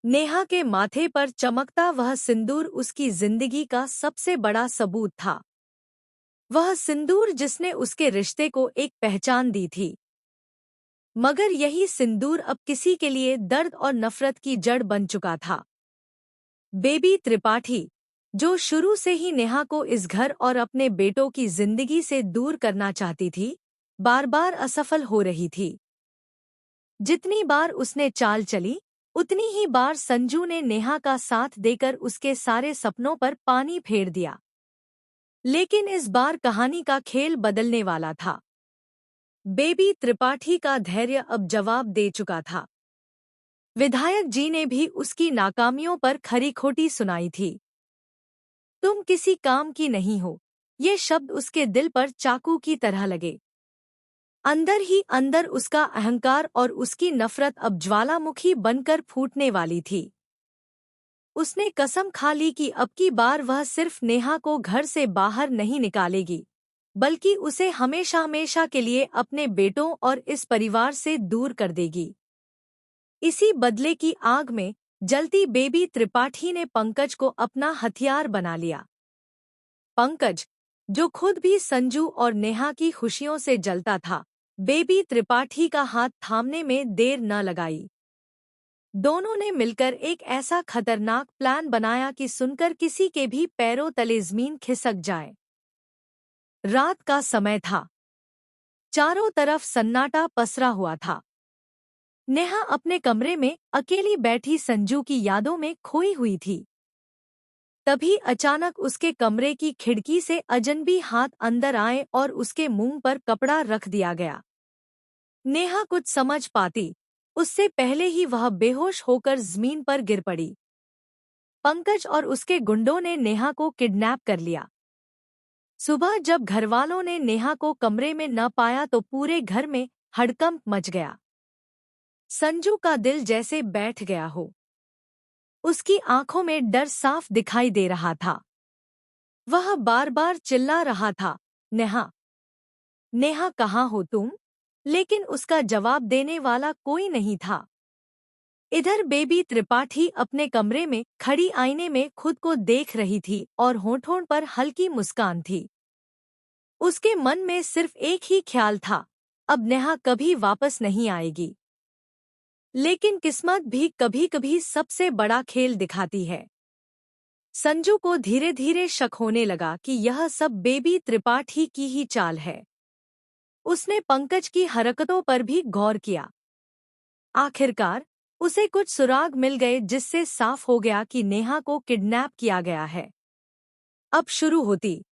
नेहा के माथे पर चमकता वह सिंदूर उसकी जिंदगी का सबसे बड़ा सबूत था। वह सिंदूर जिसने उसके रिश्ते को एक पहचान दी थी। मगर यही सिंदूर अब किसी के लिए दर्द और नफरत की जड़ बन चुका था। बेबी त्रिपाठी, जो शुरू से ही नेहा को इस घर और अपने बेटों की जिंदगी से दूर करना चाहती थी, बार बार असफल हो रही थी। जितनी बार उसने चाल चली, उतनी ही बार संजू ने नेहा का साथ देकर उसके सारे सपनों पर पानी फेर दिया। लेकिन इस बार कहानी का खेल बदलने वाला था। बेबी त्रिपाठी का धैर्य अब जवाब दे चुका था। विधायक जी ने भी उसकी नाकामियों पर खरी खोटी सुनाई थी। तुम किसी काम की नहीं हो, ये शब्द उसके दिल पर चाकू की तरह लगे। अंदर ही अंदर उसका अहंकार और उसकी नफरत अब ज्वालामुखी बनकर फूटने वाली थी। उसने कसम खा ली कि अब की बार वह सिर्फ नेहा को घर से बाहर नहीं निकालेगी, बल्कि उसे हमेशा हमेशा के लिए अपने बेटों और इस परिवार से दूर कर देगी। इसी बदले की आग में जलती बेबी त्रिपाठी ने पंकज को अपना हथियार बना लिया। पंकज, जो खुद भी संजू और नेहा की खुशियों से जलता था, बेबी त्रिपाठी का हाथ थामने में देर न लगाई। दोनों ने मिलकर एक ऐसा खतरनाक प्लान बनाया कि सुनकर किसी के भी पैरों तले जमीन खिसक जाए। रात का समय था। चारों तरफ सन्नाटा पसरा हुआ था। नेहा अपने कमरे में अकेली बैठी संजू की यादों में खोई हुई थी। तभी अचानक उसके कमरे की खिड़की से अजनबी हाथ अंदर आए और उसके मुंह पर कपड़ा रख दिया गया। नेहा कुछ समझ पाती, उससे पहले ही वह बेहोश होकर जमीन पर गिर पड़ी। पंकज और उसके गुंडों ने नेहा को किडनैप कर लिया। सुबह जब घरवालों ने नेहा को कमरे में न पाया तो पूरे घर में हड़कंप मच गया। संजू का दिल जैसे बैठ गया हो। उसकी आंखों में डर साफ दिखाई दे रहा था। वह बार बार चिल्ला रहा था, नेहा, नेहा कहाँ हो तुम? लेकिन उसका जवाब देने वाला कोई नहीं था। इधर बेबी त्रिपाठी अपने कमरे में खड़ी आईने में खुद को देख रही थी और होठों पर हल्की मुस्कान थी। उसके मन में सिर्फ एक ही ख्याल था, अब नेहा कभी वापस नहीं आएगी। लेकिन किस्मत भी कभी-कभी सबसे बड़ा खेल दिखाती है। संजू को धीरे धीरे शक होने लगा कि यह सब बेबी त्रिपाठी की ही चाल है। उसने पंकज की हरकतों पर भी गौर किया। आखिरकार उसे कुछ सुराग मिल गए जिससे साफ हो गया कि नेहा को किडनैप किया गया है। अब शुरू होती